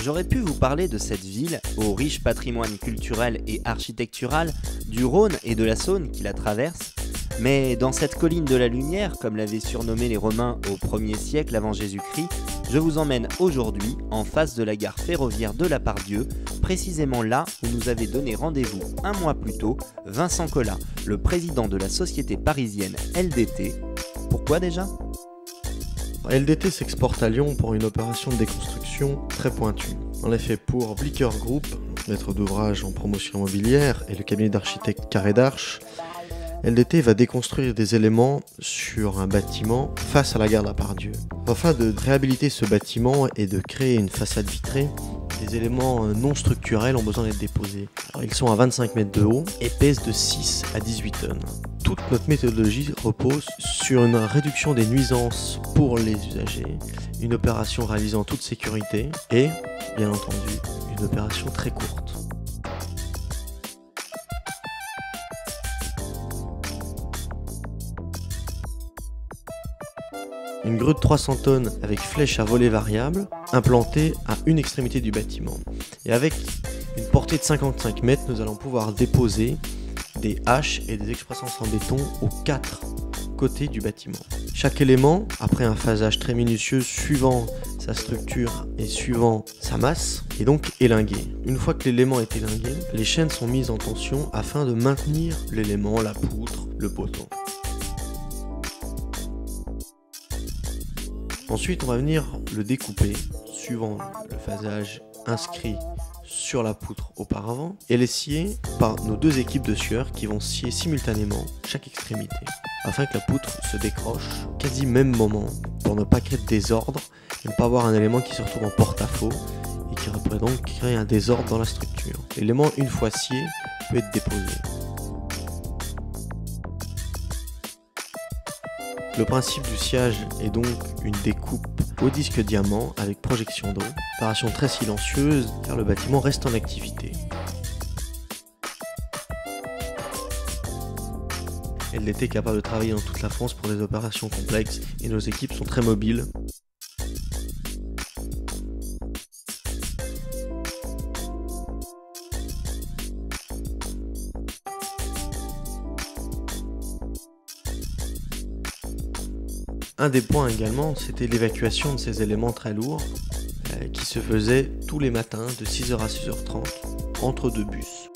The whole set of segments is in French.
J'aurais pu vous parler de cette ville, au riche patrimoine culturel et architectural, du Rhône et de la Saône qui la traverse, mais dans cette colline de la lumière, comme l'avaient surnommé les Romains au 1er siècle avant Jésus-Christ, je vous emmène aujourd'hui en face de la gare ferroviaire de la Part-Dieu, précisément là où nous avait donné rendez-vous un mois plus tôt Vincent Collat, le président de la société parisienne LDT. Pourquoi déjà ? LDT s'exporte à Lyon pour une opération de déconstruction très pointue. En effet, pour Blicker Group, maître d'ouvrage en promotion immobilière, et le cabinet d'architectes Carré d'Arche, LDT va déconstruire des éléments sur un bâtiment face à la gare de la Part-Dieu. Afin de réhabiliter ce bâtiment et de créer une façade vitrée, des éléments non structurels ont besoin d'être déposés. Alors, ils sont à 25 mètres de haut et pèsent de 6 à 18 tonnes. Toute notre méthodologie repose sur une réduction des nuisances pour les usagers, une opération réalisée en toute sécurité et, bien entendu, une opération très courte. Une grue de 300 tonnes avec flèche à volet variable implantée à une extrémité du bâtiment. Et avec une portée de 55 mètres, nous allons pouvoir déposer des haches et des excroissances en béton aux 4 côtés du bâtiment. Chaque élément, après un phasage très minutieux suivant sa structure et suivant sa masse, est donc élingué. Une fois que l'élément est élingué, les chaînes sont mises en tension afin de maintenir l'élément, la poutre, le poteau. Ensuite, on va venir le découper suivant le phasage inscrit sur la poutre auparavant et les scier par nos deux équipes de scieurs qui vont scier simultanément chaque extrémité afin que la poutre se décroche au quasi même moment pour ne pas créer de désordre et ne pas avoir un élément qui se retrouve en porte-à-faux et qui pourrait donc créer un désordre dans la structure. L'élément, une fois scié, peut être déposé. Le principe du sciage est donc une découpe au disque diamant avec projection d'eau, opération très silencieuse car le bâtiment reste en activité. LDT est capable de travailler dans toute la France pour des opérations complexes et nos équipes sont très mobiles. Un des points également, c'était l'évacuation de ces éléments très lourds qui se faisait tous les matins de 6h à 6h30 entre deux bus.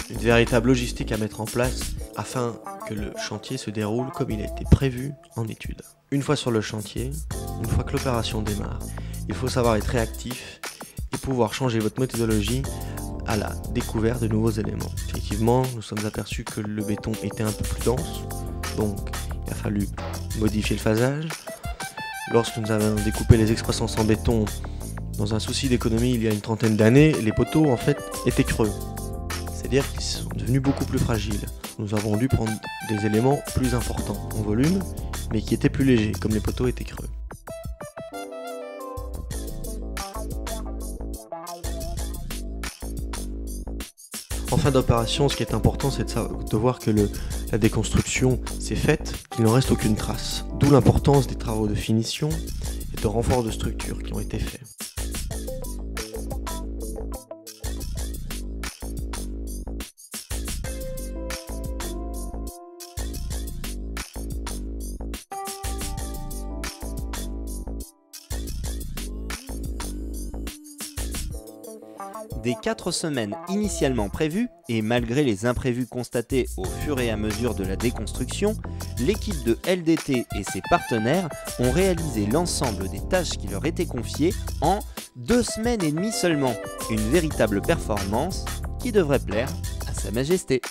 Une véritable logistique à mettre en place afin que le chantier se déroule comme il a été prévu en étude. Une fois sur le chantier, une fois que l'opération démarre, il faut savoir être réactif et pouvoir changer votre méthodologie à la découverte de nouveaux éléments. Effectivement, nous sommes aperçus que le béton était un peu plus dense, donc il a fallu modifier le phasage. Lorsque nous avons découpé les excroissances en béton, dans un souci d'économie il y a une trentaine d'années, les poteaux en fait étaient creux. C'est-à-dire qu'ils sont devenus beaucoup plus fragiles. Nous avons dû prendre des éléments plus importants en volume, mais qui étaient plus légers, comme les poteaux étaient creux. En fin d'opération, ce qui est important, c'est de voir que la déconstruction s'est faite, qu'il n'en reste aucune trace. D'où l'importance des travaux de finition et de renfort de structure qui ont été faits. Des 4 semaines initialement prévues, et malgré les imprévus constatés au fur et à mesure de la déconstruction, l'équipe de LDT et ses partenaires ont réalisé l'ensemble des tâches qui leur étaient confiées en 2 semaines et demie seulement. Une véritable performance qui devrait plaire à Sa Majesté.